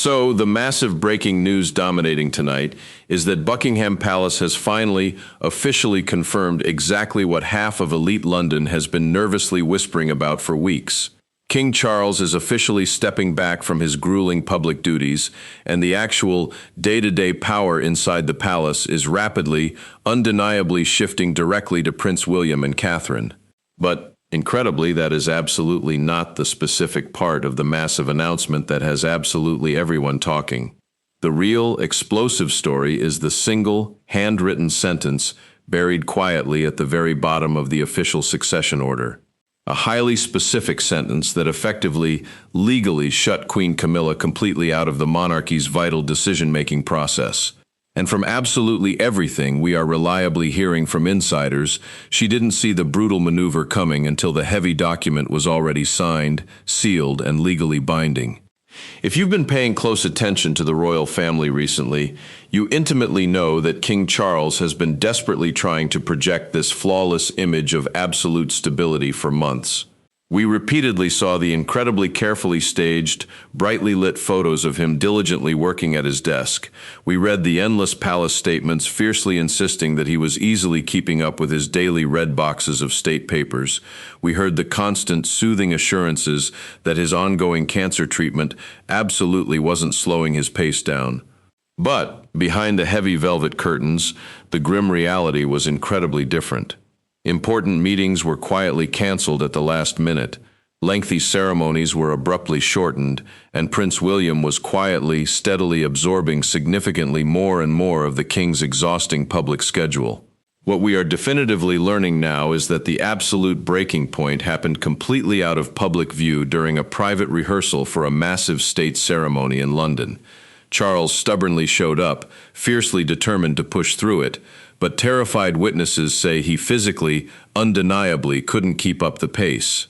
So, the massive breaking news dominating tonight is that Buckingham Palace has finally officially confirmed exactly what half of elite London has been nervously whispering about for weeks. King Charles is officially stepping back from his grueling public duties, and the actual day-to-day power inside the palace is rapidly, undeniably shifting directly to Prince William and Catherine. But incredibly, that is absolutely not the specific part of the massive announcement that has absolutely everyone talking. The real, explosive story is the single, handwritten sentence buried quietly at the very bottom of the official succession order. A highly specific sentence that effectively, legally shut Queen Camilla completely out of the monarchy's vital decision-making process. And from absolutely everything we are reliably hearing from insiders, she didn't see the brutal maneuver coming until the heavy document was already signed, sealed, and legally binding. If you've been paying close attention to the royal family recently, you intimately know that King Charles has been desperately trying to project this flawless image of absolute stability for months. We repeatedly saw the incredibly carefully staged, brightly lit photos of him diligently working at his desk. We read the endless palace statements fiercely insisting that he was easily keeping up with his daily red boxes of state papers. We heard the constant soothing assurances that his ongoing cancer treatment absolutely wasn't slowing his pace down. But behind the heavy velvet curtains, the grim reality was incredibly different. Important meetings were quietly canceled at the last minute, lengthy ceremonies were abruptly shortened, and Prince William was quietly, steadily absorbing significantly more and more of the king's exhausting public schedule. What we are definitively learning now is that the absolute breaking point happened completely out of public view during a private rehearsal for a massive state ceremony in London. Charles stubbornly showed up, fiercely determined to push through it, but terrified witnesses say he physically, undeniably couldn't keep up the pace.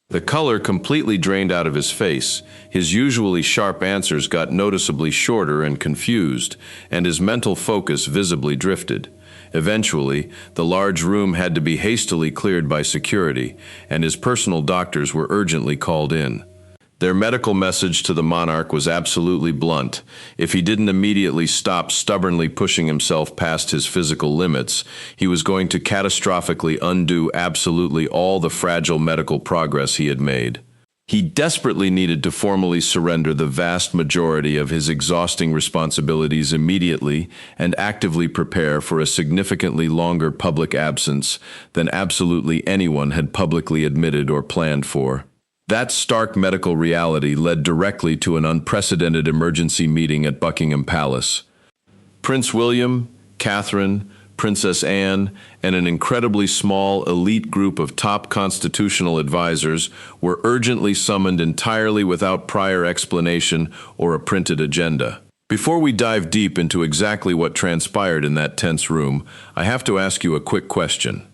The color completely drained out of his face, his usually sharp answers got noticeably shorter and confused, and his mental focus visibly drifted. Eventually, the large room had to be hastily cleared by security, and his personal doctors were urgently called in. Their medical message to the monarch was absolutely blunt. If he didn't immediately stop stubbornly pushing himself past his physical limits, he was going to catastrophically undo absolutely all the fragile medical progress he had made. He desperately needed to formally surrender the vast majority of his exhausting responsibilities immediately and actively prepare for a significantly longer public absence than absolutely anyone had publicly admitted or planned for. That stark medical reality led directly to an unprecedented emergency meeting at Buckingham Palace. Prince William, Catherine, Princess Anne, and an incredibly small elite group of top constitutional advisors were urgently summoned entirely without prior explanation or a printed agenda. Before we dive deep into exactly what transpired in that tense room, I have to ask you a quick question.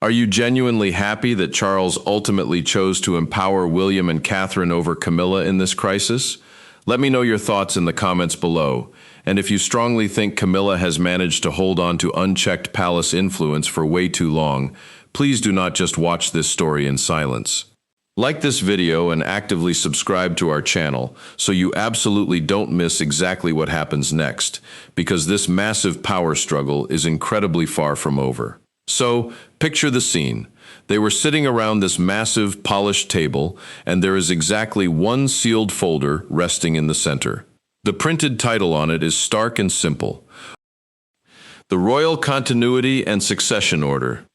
Are you genuinely happy that Charles ultimately chose to empower William and Catherine over Camilla in this crisis? Let me know your thoughts in the comments below. And if you strongly think Camilla has managed to hold on to unchecked palace influence for way too long, please do not just watch this story in silence. Like this video and actively subscribe to our channel so you absolutely don't miss exactly what happens next, because this massive power struggle is incredibly far from over. So, picture the scene. They were sitting around this massive, polished table, and there is exactly one sealed folder resting in the center. The printed title on it is stark and simple: The Royal Continuity and Succession Order.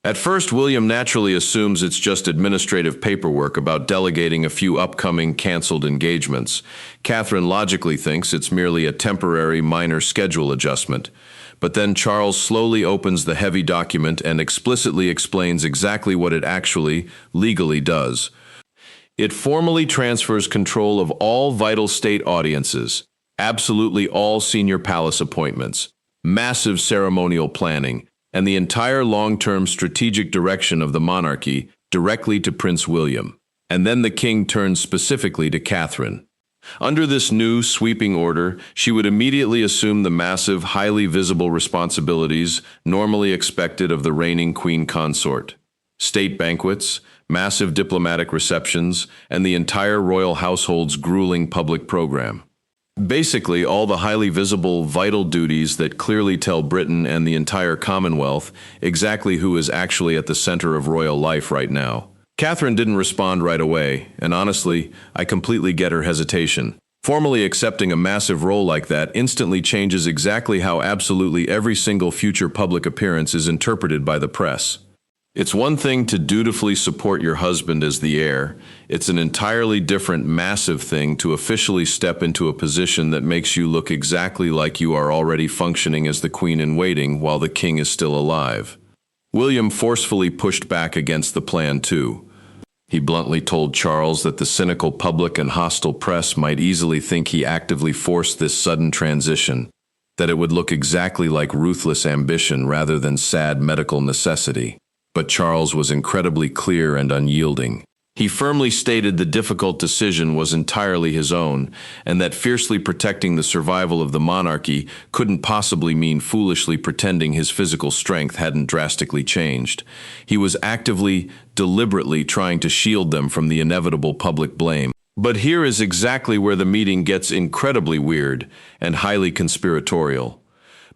At first, William naturally assumes it's just administrative paperwork about delegating a few upcoming, canceled engagements. Catherine logically thinks it's merely a temporary, minor schedule adjustment. But then Charles slowly opens the heavy document and explicitly explains exactly what it actually, legally does. It formally transfers control of all vital state audiences, absolutely all senior palace appointments, massive ceremonial planning, and the entire long-term strategic direction of the monarchy directly to Prince William. And then the king turns specifically to Catherine. Under this new, sweeping order, she would immediately assume the massive, highly visible responsibilities normally expected of the reigning queen consort. State banquets, massive diplomatic receptions, and the entire royal household's grueling public program. Basically, all the highly visible, vital duties that clearly tell Britain and the entire Commonwealth exactly who is actually at the center of royal life right now. Catherine didn't respond right away, and honestly, I completely get her hesitation. Formally accepting a massive role like that instantly changes exactly how absolutely every single future public appearance is interpreted by the press. It's one thing to dutifully support your husband as the heir. It's an entirely different, massive thing to officially step into a position that makes you look exactly like you are already functioning as the queen-in-waiting while the king is still alive. William forcefully pushed back against the plan too. He bluntly told Charles that the cynical public and hostile press might easily think he actively forced this sudden transition, that it would look exactly like ruthless ambition rather than sad medical necessity. But Charles was incredibly clear and unyielding. He firmly stated the difficult decision was entirely his own, and that fiercely protecting the survival of the monarchy couldn't possibly mean foolishly pretending his physical strength hadn't drastically changed. He was actively, deliberately trying to shield them from the inevitable public blame. But here is exactly where the meeting gets incredibly weird and highly conspiratorial.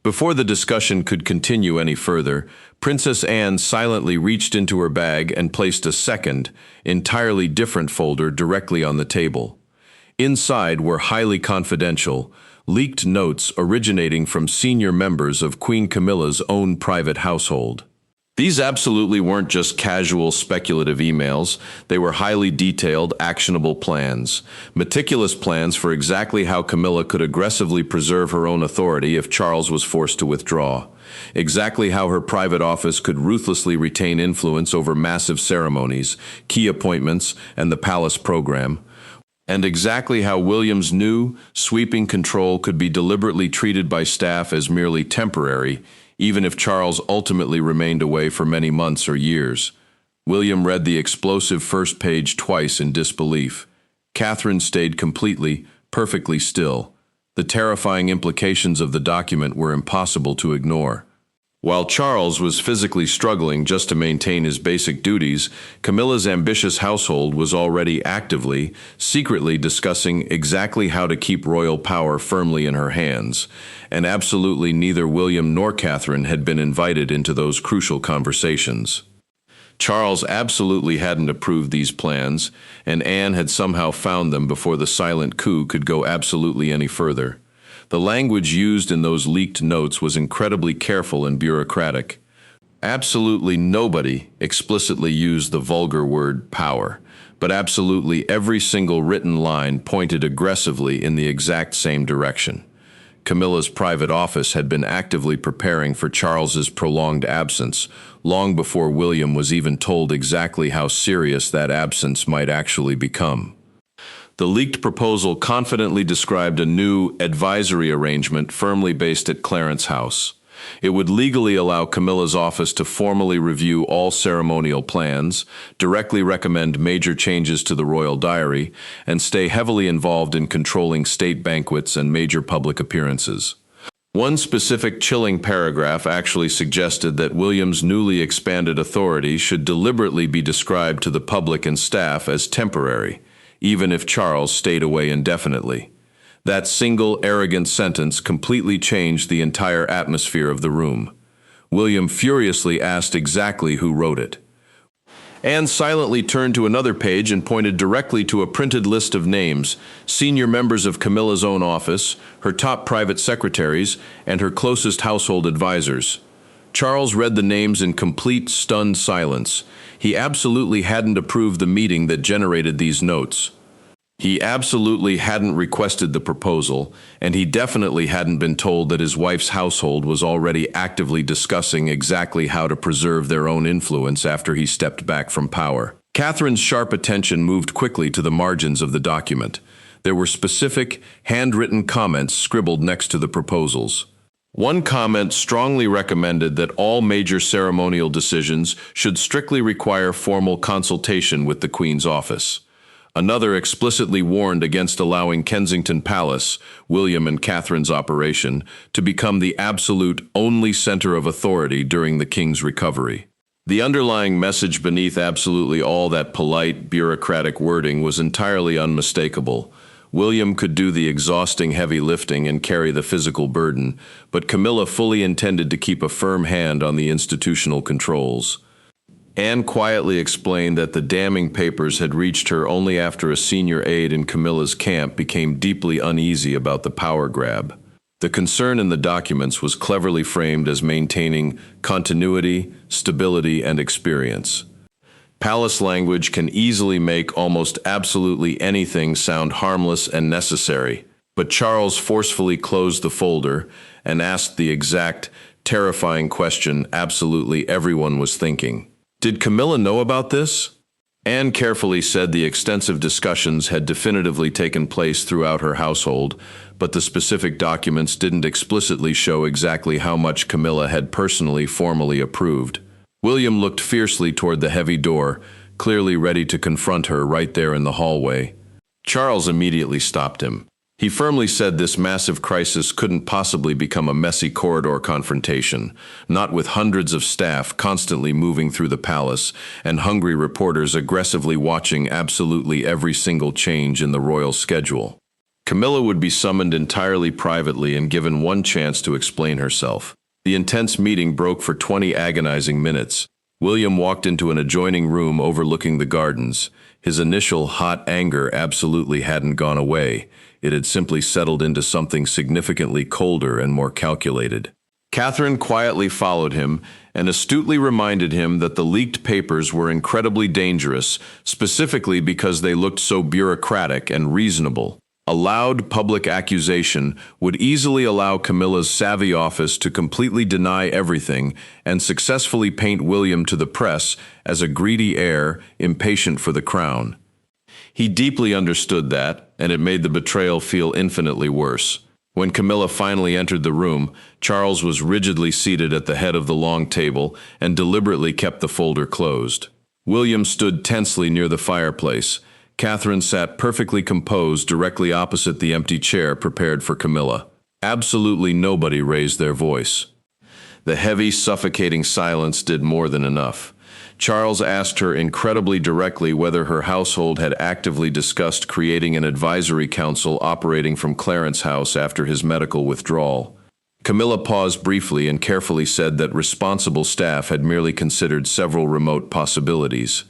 Before the discussion could continue any further, Princess Anne silently reached into her bag and placed a second, entirely different folder directly on the table. Inside were highly confidential, leaked notes originating from senior members of Queen Camilla's own private household. These absolutely weren't just casual, speculative emails. They were highly detailed, actionable plans. Meticulous plans for exactly how Camilla could aggressively preserve her own authority if Charles was forced to withdraw. Exactly how her private office could ruthlessly retain influence over massive ceremonies, key appointments, and the palace program. And exactly how William's new, sweeping control could be deliberately treated by staff as merely temporary, even if Charles ultimately remained away for many months or years. William read the explosive first page twice in disbelief. Catherine stayed completely, perfectly still. The terrifying implications of the document were impossible to ignore. While Charles was physically struggling just to maintain his basic duties, Camilla's ambitious household was already actively, secretly discussing exactly how to keep royal power firmly in her hands, and absolutely neither William nor Catherine had been invited into those crucial conversations. Charles absolutely hadn't approved these plans, and Anne had somehow found them before the silent coup could go absolutely any further. The language used in those leaked notes was incredibly careful and bureaucratic. Absolutely nobody explicitly used the vulgar word power, but absolutely every single written line pointed aggressively in the exact same direction. Camilla's private office had been actively preparing for Charles's prolonged absence, long before William was even told exactly how serious that absence might actually become. The leaked proposal confidently described a new advisory arrangement firmly based at Clarence House. It would legally allow Camilla's office to formally review all ceremonial plans, directly recommend major changes to the royal diary, and stay heavily involved in controlling state banquets and major public appearances. One specific chilling paragraph actually suggested that William's newly expanded authority should deliberately be described to the public and staff as temporary, even if Charles stayed away indefinitely. That single arrogant sentence completely changed the entire atmosphere of the room. William furiously asked exactly who wrote it. Anne silently turned to another page and pointed directly to a printed list of names, senior members of Camilla's own office, her top private secretaries, and her closest household advisors. Charles read the names in complete, stunned silence. He absolutely hadn't approved the meeting that generated these notes. He absolutely hadn't requested the proposal, and he definitely hadn't been told that his wife's household was already actively discussing exactly how to preserve their own influence after he stepped back from power. Catherine's sharp attention moved quickly to the margins of the document. There were specific, handwritten comments scribbled next to the proposals. One comment strongly recommended that all major ceremonial decisions should strictly require formal consultation with the Queen's office. Another explicitly warned against allowing Kensington Palace, William and Catherine's operation, to become the absolute only center of authority during the King's recovery. The underlying message beneath absolutely all that polite, bureaucratic wording was entirely unmistakable. William could do the exhausting heavy lifting and carry the physical burden, but Camilla fully intended to keep a firm hand on the institutional controls. Anne quietly explained that the damning papers had reached her only after a senior aide in Camilla's camp became deeply uneasy about the power grab. The concern in the documents was cleverly framed as maintaining continuity, stability, and experience. Palace language can easily make almost absolutely anything sound harmless and necessary, but Charles forcefully closed the folder and asked the exact, terrifying question absolutely everyone was thinking. Did Camilla know about this? Anne carefully said the extensive discussions had definitively taken place throughout her household, but the specific documents didn't explicitly show exactly how much Camilla had personally formally approved. William looked fiercely toward the heavy door, clearly ready to confront her right there in the hallway. Charles immediately stopped him. He firmly said this massive crisis couldn't possibly become a messy corridor confrontation, not with hundreds of staff constantly moving through the palace and hungry reporters aggressively watching absolutely every single change in the royal schedule. Camilla would be summoned entirely privately and given one chance to explain herself. The intense meeting broke for 20 agonizing minutes. William walked into an adjoining room overlooking the gardens. His initial hot anger absolutely hadn't gone away. It had simply settled into something significantly colder and more calculated. Catherine quietly followed him and astutely reminded him that the leaked papers were incredibly dangerous, specifically because they looked so bureaucratic and reasonable. A loud public accusation would easily allow Camilla's savvy office to completely deny everything and successfully paint William to the press as a greedy heir impatient for the crown. He deeply understood that, and it made the betrayal feel infinitely worse. When Camilla finally entered the room, Charles was rigidly seated at the head of the long table and deliberately kept the folder closed. William stood tensely near the fireplace. Catherine sat perfectly composed directly opposite the empty chair prepared for Camilla. Absolutely nobody raised their voice. The heavy, suffocating silence did more than enough. Charles asked her incredibly directly whether her household had actively discussed creating an advisory council operating from Clarence House after his medical withdrawal. Camilla paused briefly and carefully said that responsible staff had merely considered several remote possibilities.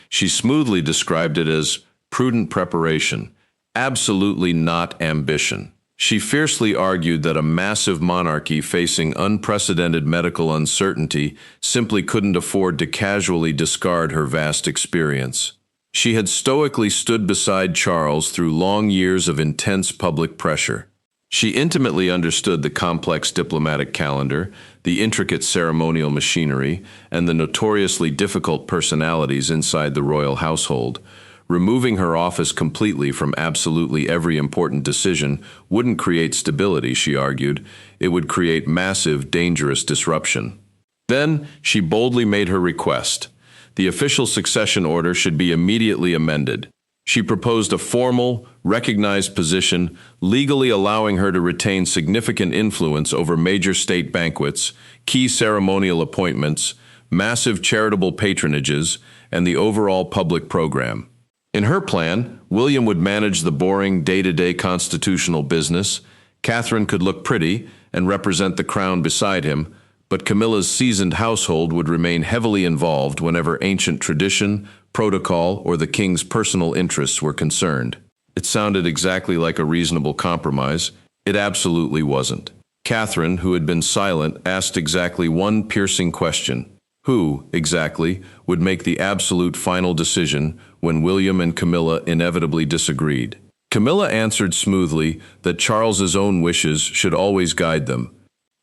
She smoothly described it as prudent preparation, absolutely not ambition. She fiercely argued that a massive monarchy facing unprecedented medical uncertainty simply couldn't afford to casually discard her vast experience. She had stoically stood beside Charles through long years of intense public pressure. She intimately understood the complex diplomatic calendar, the intricate ceremonial machinery, and the notoriously difficult personalities inside the royal household. Removing her office completely from absolutely every important decision wouldn't create stability, she argued. It would create massive, dangerous disruption. Then, she boldly made her request. The official succession order should be immediately amended. She proposed a formal, recognized position, legally allowing her to retain significant influence over major state banquets, key ceremonial appointments, massive charitable patronages, and the overall public program. In her plan, William would manage the boring, day-to-day constitutional business, Catherine could look pretty and represent the crown beside him, but Camilla's seasoned household would remain heavily involved whenever ancient tradition, protocol, or the king's personal interests were concerned. It sounded exactly like a reasonable compromise. It absolutely wasn't. Catherine, who had been silent, asked exactly one piercing question. Who, exactly, would make the absolute final decision when William and Camilla inevitably disagreed? Camilla answered smoothly that Charles's own wishes should always guide them.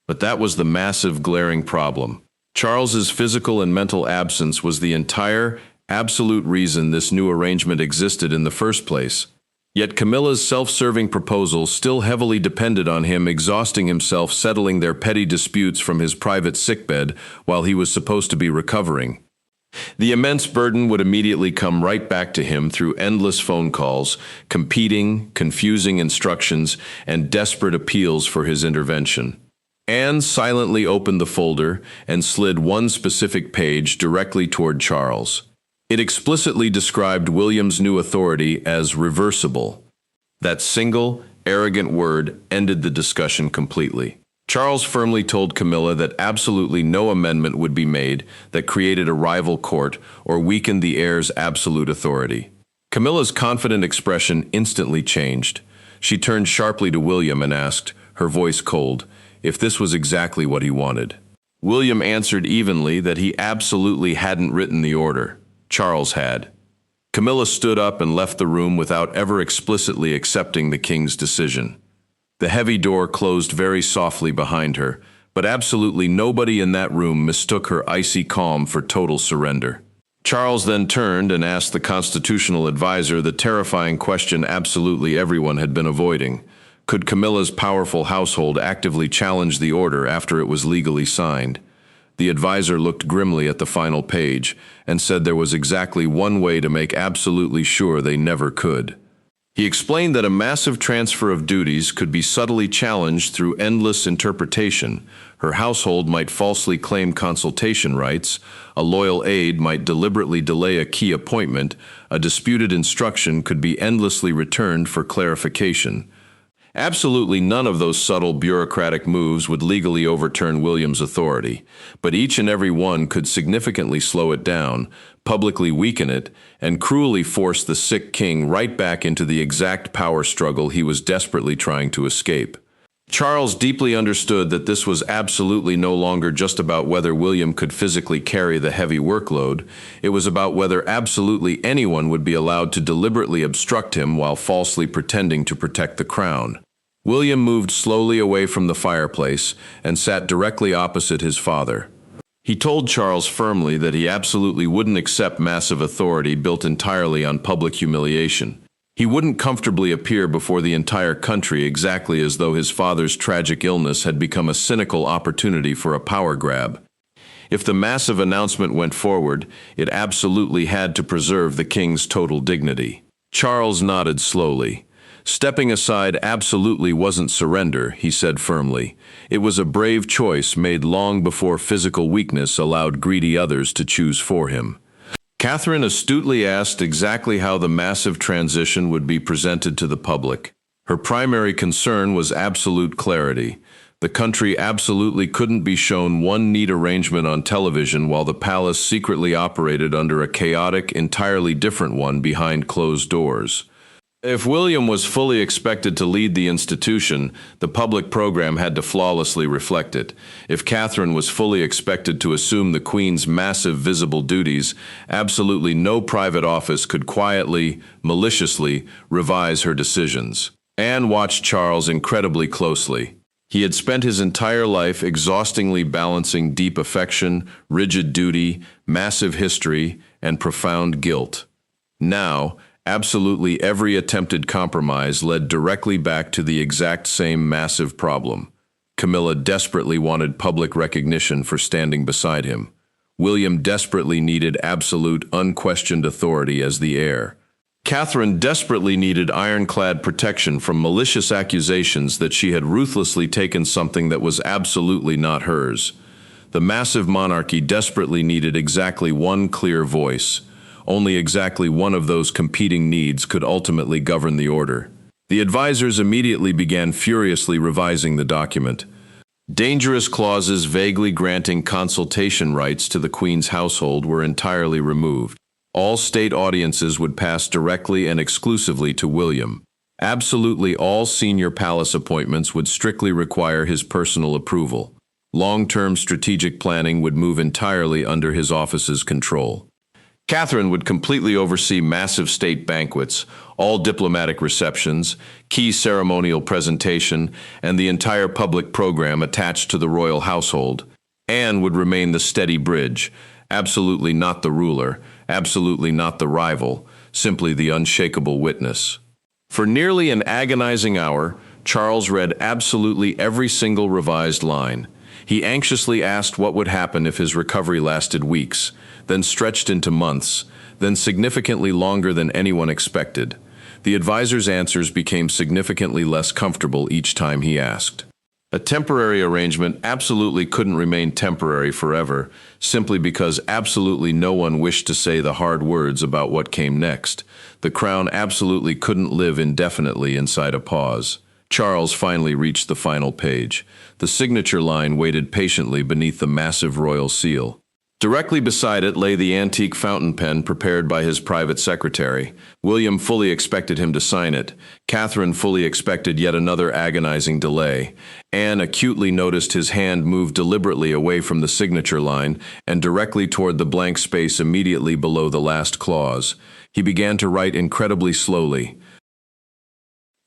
But that was the massive, glaring problem. Charles's physical and mental absence was the entire, absolute reason this new arrangement existed in the first place. Yet Camilla's self-serving proposal still heavily depended on him exhausting himself settling their petty disputes from his private sickbed while he was supposed to be recovering. The immense burden would immediately come right back to him through endless phone calls, competing, confusing instructions, and desperate appeals for his intervention. Anne silently opened the folder and slid one specific page directly toward Charles. It explicitly described William's new authority as reversible. That single, arrogant word ended the discussion completely. Charles firmly told Camilla that absolutely no amendment would be made that created a rival court or weakened the heir's absolute authority. Camilla's confident expression instantly changed. She turned sharply to William and asked, her voice cold, if this was exactly what he wanted. William answered evenly that he absolutely hadn't written the order. Charles had. Camilla stood up and left the room without ever explicitly accepting the king's decision. The heavy door closed very softly behind her, but absolutely nobody in that room mistook her icy calm for total surrender. Charles then turned and asked the constitutional advisor the terrifying question absolutely everyone had been avoiding. Could Camilla's powerful household actively challenge the order after it was legally signed? The advisor looked grimly at the final page and said there was exactly one way to make absolutely sure they never could. He explained that a massive transfer of duties could be subtly challenged through endless interpretation. Her household might falsely claim consultation rights, a loyal aide might deliberately delay a key appointment, a disputed instruction could be endlessly returned for clarification. Absolutely none of those subtle bureaucratic moves would legally overturn William's authority, but each and every one could significantly slow it down, publicly weaken it, and cruelly force the sick king right back into the exact power struggle he was desperately trying to escape. Charles deeply understood that this was absolutely no longer just about whether William could physically carry the heavy workload. It was about whether absolutely anyone would be allowed to deliberately obstruct him while falsely pretending to protect the crown. William moved slowly away from the fireplace and sat directly opposite his father. He told Charles firmly that he absolutely wouldn't accept massive authority built entirely on public humiliation. He wouldn't comfortably appear before the entire country exactly as though his father's tragic illness had become a cynical opportunity for a power grab. If the massive announcement went forward, it absolutely had to preserve the king's total dignity. Charles nodded slowly. Stepping aside absolutely wasn't surrender, he said firmly. It was a brave choice made long before physical weakness allowed greedy others to choose for him. Catherine astutely asked exactly how the massive transition would be presented to the public. Her primary concern was absolute clarity. The country absolutely couldn't be shown one neat arrangement on television while the palace secretly operated under a chaotic, entirely different one behind closed doors. If William was fully expected to lead the institution, the public program had to flawlessly reflect it. If Catherine was fully expected to assume the Queen's massive visible duties, absolutely no private office could quietly, maliciously revise her decisions. Anne watched Charles incredibly closely. He had spent his entire life exhaustingly balancing deep affection, rigid duty, massive history, and profound guilt. Now, absolutely every attempted compromise led directly back to the exact same massive problem. Camilla desperately wanted public recognition for standing beside him. William desperately needed absolute, unquestioned authority as the heir. Catherine desperately needed ironclad protection from malicious accusations that she had ruthlessly taken something that was absolutely not hers. The massive monarchy desperately needed exactly one clear voice. Only exactly one of those competing needs could ultimately govern the order. The advisors immediately began furiously revising the document. Dangerous clauses vaguely granting consultation rights to the Queen's household were entirely removed. All state audiences would pass directly and exclusively to William. Absolutely all senior palace appointments would strictly require his personal approval. Long-term strategic planning would move entirely under his office's control. Catherine would completely oversee massive state banquets, all diplomatic receptions, key ceremonial presentation, and the entire public program attached to the royal household. Anne would remain the steady bridge, absolutely not the ruler, absolutely not the rival, simply the unshakable witness. For nearly an agonizing hour, Charles read absolutely every single revised line. He anxiously asked what would happen if his recovery lasted weeks, then stretched into months, then significantly longer than anyone expected. The advisor's answers became significantly less comfortable each time he asked. A temporary arrangement absolutely couldn't remain temporary forever, simply because absolutely no one wished to say the hard words about what came next. The crown absolutely couldn't live indefinitely inside a pause. Charles finally reached the final page. The signature line waited patiently beneath the massive royal seal. Directly beside it lay the antique fountain pen prepared by his private secretary. William fully expected him to sign it. Catherine fully expected yet another agonizing delay. Anne acutely noticed his hand move deliberately away from the signature line and directly toward the blank space immediately below the last clause. He began to write incredibly slowly.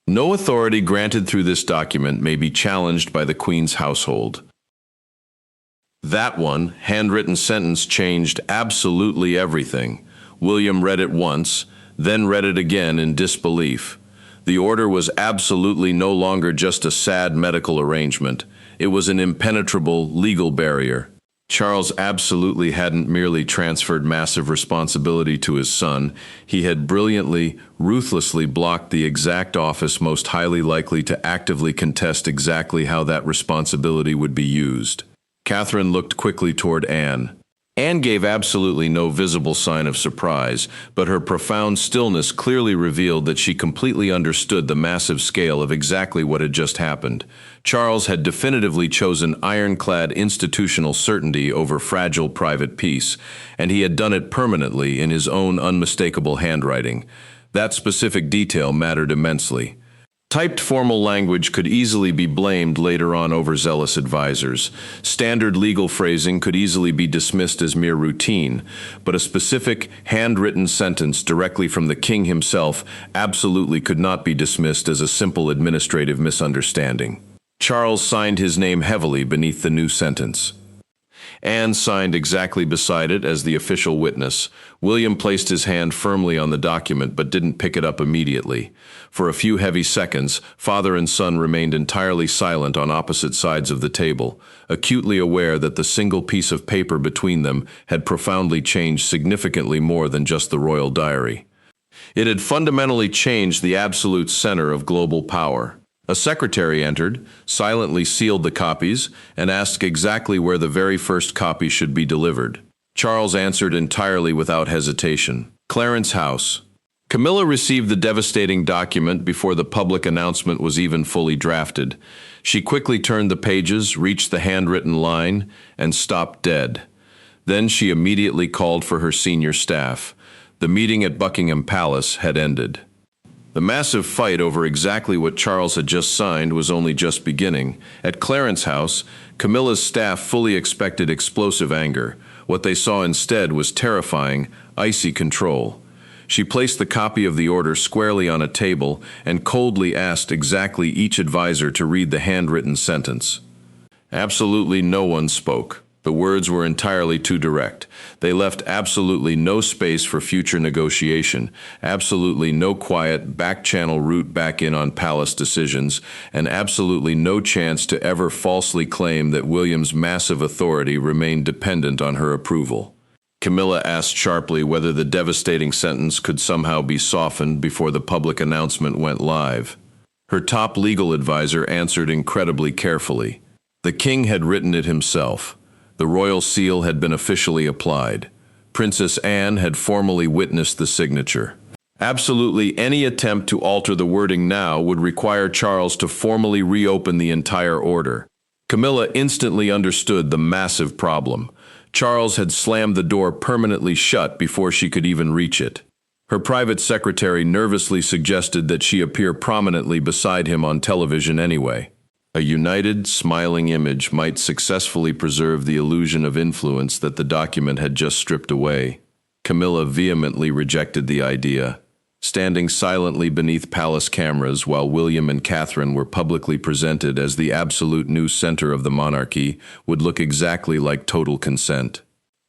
No authority granted through this document may be challenged by the Queen's household. That one, handwritten sentence changed absolutely everything. William read it once, then read it again in disbelief. The order was absolutely no longer just a sad medical arrangement. It was an impenetrable legal barrier. Charles absolutely hadn't merely transferred massive responsibility to his son. He had brilliantly, ruthlessly blocked the exact office most highly likely to actively contest exactly how that responsibility would be used. Catherine looked quickly toward Anne. Anne gave absolutely no visible sign of surprise, but her profound stillness clearly revealed that she completely understood the massive scale of exactly what had just happened. Charles had definitively chosen ironclad institutional certainty over fragile private peace, and he had done it permanently in his own unmistakable handwriting. That specific detail mattered immensely. Typed formal language could easily be blamed later on overzealous advisors. Standard legal phrasing could easily be dismissed as mere routine, but a specific, handwritten sentence directly from the king himself absolutely could not be dismissed as a simple administrative misunderstanding. Charles signed his name heavily beneath the new sentence. Anne signed exactly beside it as the official witness. William placed his hand firmly on the document but didn't pick it up immediately. For a few heavy seconds, father and son remained entirely silent on opposite sides of the table, acutely aware that the single piece of paper between them had profoundly changed significantly more than just the royal diary. It had fundamentally changed the absolute center of global power. A secretary entered, silently sealed the copies, and asked exactly where the very first copy should be delivered. Charles answered entirely without hesitation. Clarence House. Camilla received the devastating document before the public announcement was even fully drafted. She quickly turned the pages, reached the handwritten line, and stopped dead. Then she immediately called for her senior staff. The meeting at Buckingham Palace had ended. The massive fight over exactly what Charles had just signed was only just beginning. At Clarence House, Camilla's staff fully expected explosive anger. What they saw instead was terrifying, icy control. She placed the copy of the order squarely on a table and coldly asked exactly each advisor to read the handwritten sentence. Absolutely no one spoke. The words were entirely too direct. They left absolutely no space for future negotiation, absolutely no quiet back-channel route back in on palace decisions, and absolutely no chance to ever falsely claim that William's massive authority remained dependent on her approval. Camilla asked sharply whether the devastating sentence could somehow be softened before the public announcement went live. Her top legal advisor answered incredibly carefully. The king had written it himself. The royal seal had been officially applied. Princess Anne had formally witnessed the signature. Absolutely any attempt to alter the wording now would require Charles to formally reopen the entire order. Camilla instantly understood the massive problem. Charles had slammed the door permanently shut before she could even reach it. Her private secretary nervously suggested that she appear prominently beside him on television anyway. A united, smiling image might successfully preserve the illusion of influence that the document had just stripped away. Camilla vehemently rejected the idea. Standing silently beneath palace cameras while William and Catherine were publicly presented as the absolute new center of the monarchy would look exactly like total consent.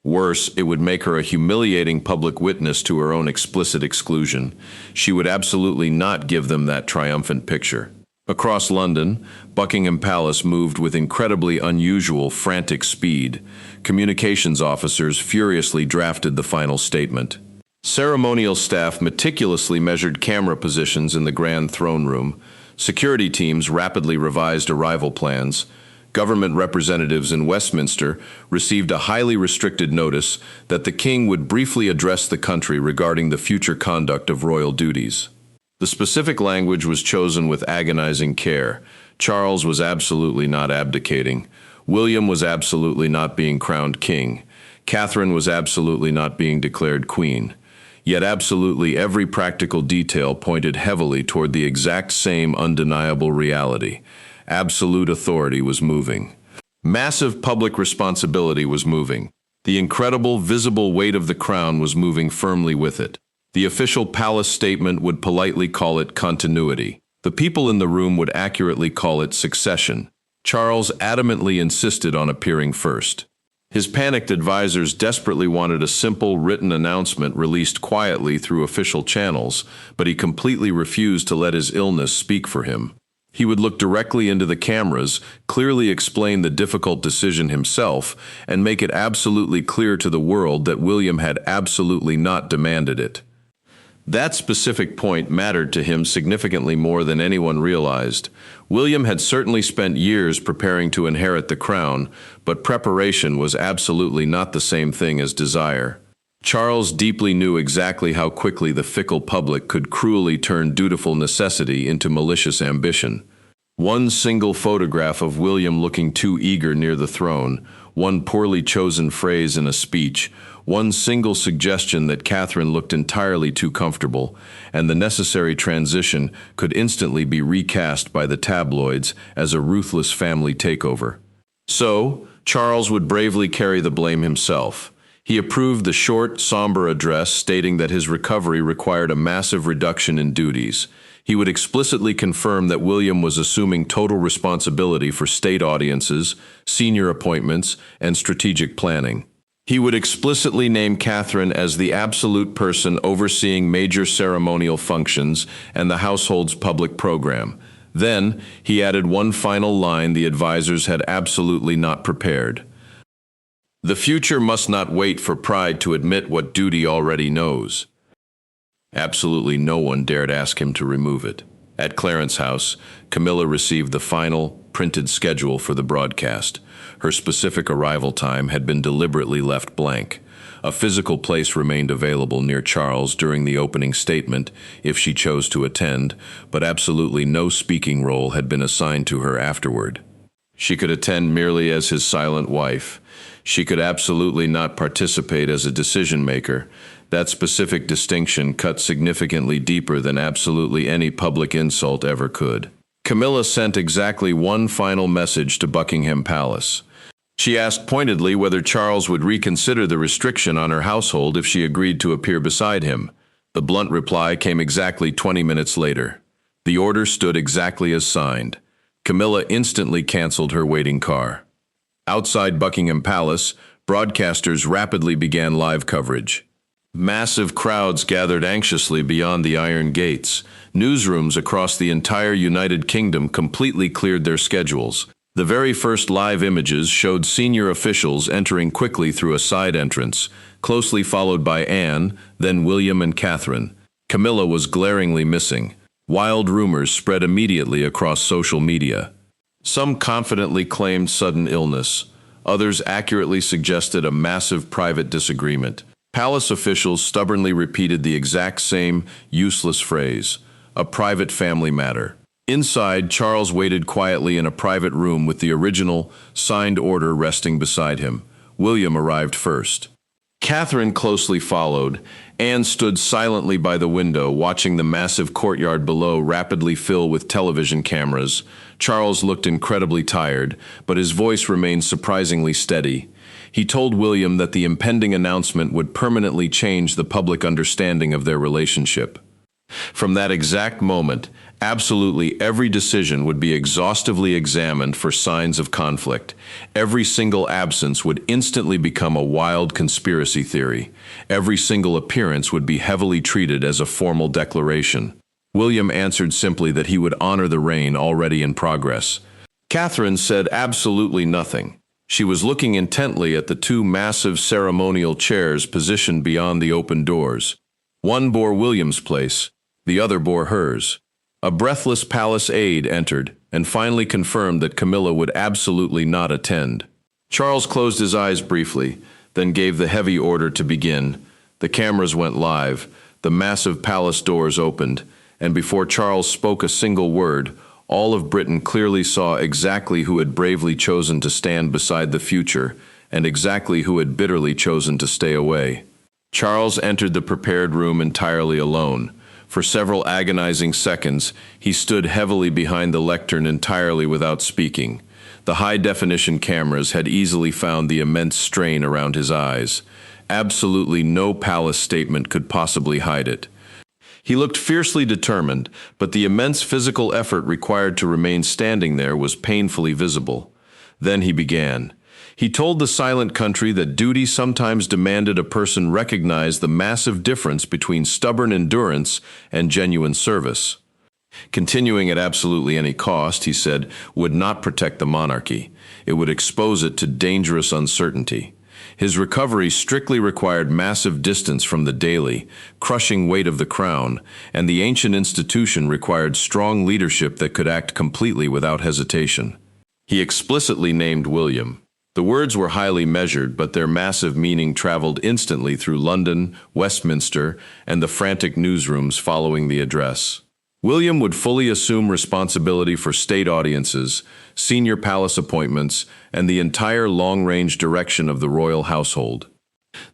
Worse, it would make her a humiliating public witness to her own explicit exclusion. She would absolutely not give them that triumphant picture. Across London, Buckingham Palace moved with incredibly unusual, frantic speed. Communications officers furiously drafted the final statement. Ceremonial staff meticulously measured camera positions in the grand throne room. Security teams rapidly revised arrival plans. Government representatives in Westminster received a highly restricted notice that the king would briefly address the country regarding the future conduct of royal duties. The specific language was chosen with agonizing care. Charles was absolutely not abdicating. William was absolutely not being crowned king. Catherine was absolutely not being declared queen. Yet absolutely every practical detail pointed heavily toward the exact same undeniable reality. Absolute authority was moving. Massive public responsibility was moving. The incredible, visible weight of the crown was moving firmly with it. The official palace statement would politely call it continuity. The people in the room would accurately call it succession. Charles adamantly insisted on appearing first. His panicked advisors desperately wanted a simple written announcement released quietly through official channels, but he completely refused to let his illness speak for him. He would look directly into the cameras, clearly explain the difficult decision himself, and make it absolutely clear to the world that William had absolutely not demanded it. That specific point mattered to him significantly more than anyone realized. William had certainly spent years preparing to inherit the crown, but preparation was absolutely not the same thing as desire. Charles deeply knew exactly how quickly the fickle public could cruelly turn dutiful necessity into malicious ambition. One single photograph of William looking too eager near the throne, one poorly chosen phrase in a speech, one single suggestion that Catherine looked entirely too comfortable, and the necessary transition could instantly be recast by the tabloids as a ruthless family takeover. So, Charles would bravely carry the blame himself. He approved the short, somber address stating that his recovery required a massive reduction in duties. He would explicitly confirm that William was assuming total responsibility for state audiences, senior appointments, and strategic planning. He would explicitly name Catherine as the absolute person overseeing major ceremonial functions and the household's public program. Then, he added one final line the advisors had absolutely not prepared. The future must not wait for pride to admit what duty already knows. Absolutely no one dared ask him to remove it. At Clarence House, Camilla received the final, printed schedule for the broadcast. Her specific arrival time had been deliberately left blank. A physical place remained available near Charles during the opening statement if she chose to attend, but absolutely no speaking role had been assigned to her afterward. She could attend merely as his silent wife. She could absolutely not participate as a decision-maker. That specific distinction cut significantly deeper than absolutely any public insult ever could. Camilla sent exactly one final message to Buckingham Palace. She asked pointedly whether Charles would reconsider the restriction on her household if she agreed to appear beside him. The blunt reply came exactly 20 minutes later. The order stood exactly as signed. Camilla instantly canceled her waiting car. Outside Buckingham Palace, broadcasters rapidly began live coverage. Massive crowds gathered anxiously beyond the iron gates. Newsrooms across the entire United Kingdom completely cleared their schedules. The very first live images showed senior officials entering quickly through a side entrance, closely followed by Anne, then William and Catherine. Camilla was glaringly missing. Wild rumors spread immediately across social media. Some confidently claimed sudden illness. Others accurately suggested a massive private disagreement. Palace officials stubbornly repeated the exact same useless phrase, a private family matter. Inside, Charles waited quietly in a private room with the original, signed order resting beside him. William arrived first. Catherine closely followed. Anne stood silently by the window, watching the massive courtyard below rapidly fill with television cameras. Charles looked incredibly tired, but his voice remained surprisingly steady. He told William that the impending announcement would permanently change the public understanding of their relationship. From that exact moment, absolutely every decision would be exhaustively examined for signs of conflict. Every single absence would instantly become a wild conspiracy theory. Every single appearance would be heavily treated as a formal declaration. William answered simply that he would honor the reign already in progress. Catherine said absolutely nothing. She was looking intently at the two massive ceremonial chairs positioned beyond the open doors. One bore William's place, the other bore hers. A breathless palace aide entered and finally confirmed that Camilla would absolutely not attend. Charles closed his eyes briefly, then gave the heavy order to begin. The cameras went live, the massive palace doors opened, and before Charles spoke a single word, all of Britain clearly saw exactly who had bravely chosen to stand beside the future and exactly who had bitterly chosen to stay away. Charles entered the prepared room entirely alone. For several agonizing seconds, he stood heavily behind the lectern entirely without speaking. The high-definition cameras had easily found the immense strain around his eyes. Absolutely no palace statement could possibly hide it. He looked fiercely determined, but the immense physical effort required to remain standing there was painfully visible. Then he began. He told the silent country that duty sometimes demanded a person recognize the massive difference between stubborn endurance and genuine service. Continuing at absolutely any cost, he said, would not protect the monarchy. It would expose it to dangerous uncertainty. His recovery strictly required massive distance from the daily, crushing weight of the crown, and the ancient institution required strong leadership that could act completely without hesitation. He explicitly named William. The words were highly measured, but their massive meaning traveled instantly through London, Westminster, and the frantic newsrooms following the address. William would fully assume responsibility for state audiences, senior palace appointments, and the entire long-range direction of the royal household.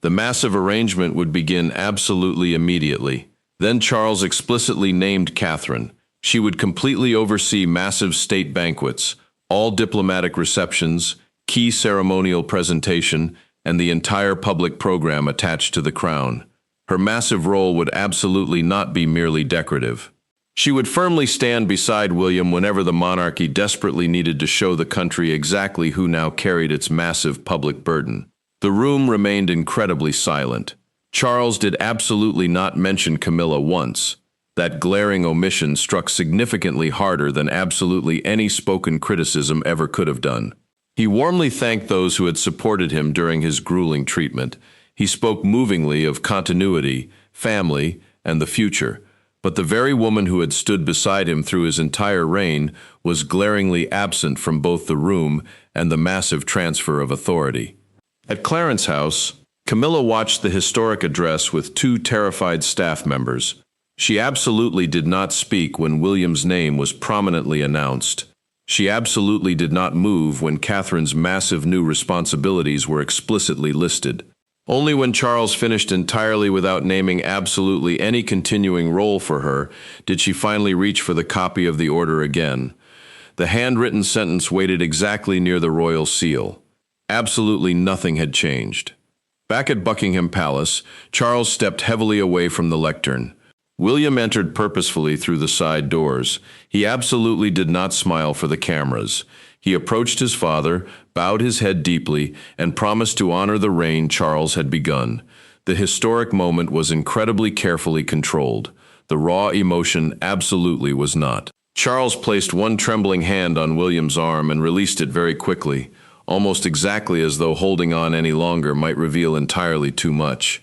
The massive arrangement would begin absolutely immediately. Then Charles explicitly named Catherine. She would completely oversee massive state banquets, all diplomatic receptions, key ceremonial presentation, and the entire public program attached to the crown. Her massive role would absolutely not be merely decorative. She would firmly stand beside William whenever the monarchy desperately needed to show the country exactly who now carried its massive public burden. The room remained incredibly silent. Charles did absolutely not mention Camilla once. That glaring omission struck significantly harder than absolutely any spoken criticism ever could have done. He warmly thanked those who had supported him during his grueling treatment. He spoke movingly of continuity, family, and the future. But the very woman who had stood beside him through his entire reign was glaringly absent from both the room and the massive transfer of authority. At Clarence House, Camilla watched the historic address with two terrified staff members. She absolutely did not speak when William's name was prominently announced. She absolutely did not move when Catherine's massive new responsibilities were explicitly listed. Only when Charles finished entirely without naming absolutely any continuing role for her did she finally reach for the copy of the order again. The handwritten sentence waited exactly near the royal seal. Absolutely nothing had changed. Back at Buckingham Palace, Charles stepped heavily away from the lectern. William entered purposefully through the side doors. He absolutely did not smile for the cameras. He approached his father, bowed his head deeply, and promised to honor the reign Charles had begun. The historic moment was incredibly carefully controlled. The raw emotion absolutely was not. Charles placed one trembling hand on William's arm and released it very quickly, almost exactly as though holding on any longer might reveal entirely too much.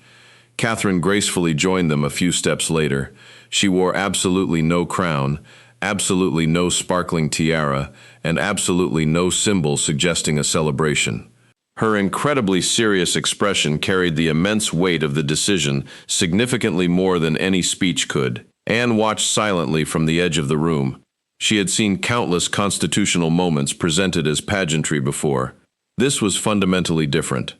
Catherine gracefully joined them a few steps later. She wore absolutely no crown, absolutely no sparkling tiara, and absolutely no symbol suggesting a celebration. Her incredibly serious expression carried the immense weight of the decision significantly more than any speech could. Anne watched silently from the edge of the room. She had seen countless constitutional moments presented as pageantry before. This was fundamentally different.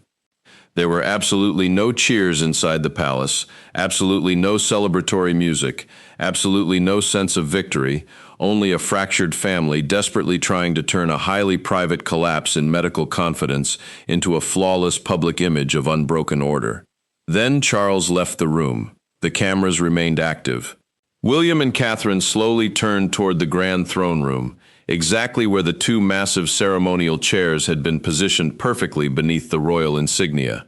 There were absolutely no cheers inside the palace, absolutely no celebratory music, absolutely no sense of victory, only a fractured family desperately trying to turn a highly private collapse in medical confidence into a flawless public image of unbroken order. Then Charles left the room. The cameras remained active. William and Catherine slowly turned toward the grand throne room, exactly where the two massive ceremonial chairs had been positioned perfectly beneath the royal insignia.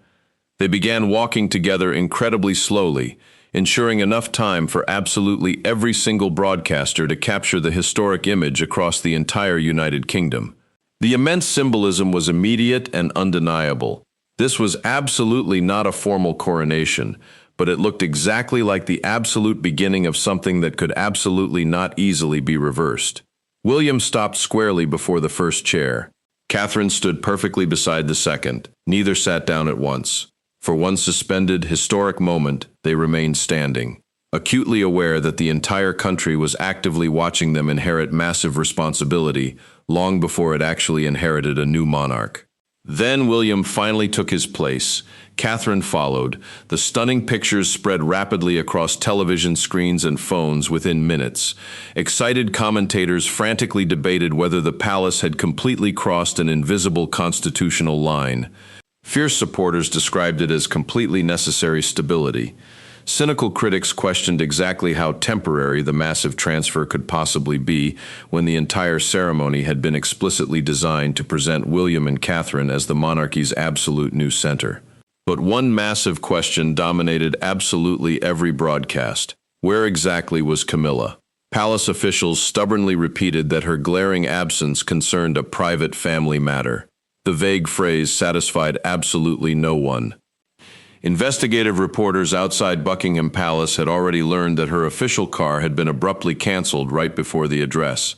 They began walking together incredibly slowly, ensuring enough time for absolutely every single broadcaster to capture the historic image across the entire United Kingdom. The immense symbolism was immediate and undeniable. This was absolutely not a formal coronation, but it looked exactly like the absolute beginning of something that could absolutely not easily be reversed. William stopped squarely before the first chair. Catherine stood perfectly beside the second. Neither sat down at once. For one suspended, historic moment, they remained standing, acutely aware that the entire country was actively watching them inherit massive responsibility long before it actually inherited a new monarch. Then William finally took his place. Catherine followed. The stunning pictures spread rapidly across television screens and phones within minutes. Excited commentators frantically debated whether the palace had completely crossed an invisible constitutional line. Fierce supporters described it as completely necessary stability. Cynical critics questioned exactly how temporary the massive transfer could possibly be when the entire ceremony had been explicitly designed to present William and Catherine as the monarchy's absolute new center. But one massive question dominated absolutely every broadcast. Where exactly was Camilla? Palace officials stubbornly repeated that her glaring absence concerned a private family matter. The vague phrase satisfied absolutely no one. Investigative reporters outside Buckingham Palace had already learned that her official car had been abruptly canceled right before the address.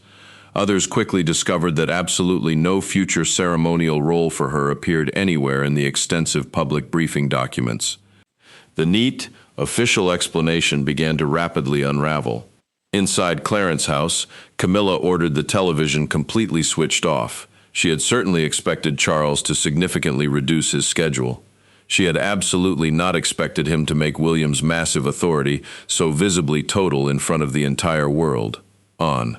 Others quickly discovered that absolutely no future ceremonial role for her appeared anywhere in the extensive public briefing documents. The neat, official explanation began to rapidly unravel. Inside Clarence House, Camilla ordered the television completely switched off. She had certainly expected Charles to significantly reduce his schedule. She had absolutely not expected him to make William's massive authority so visibly total in front of the entire world. On.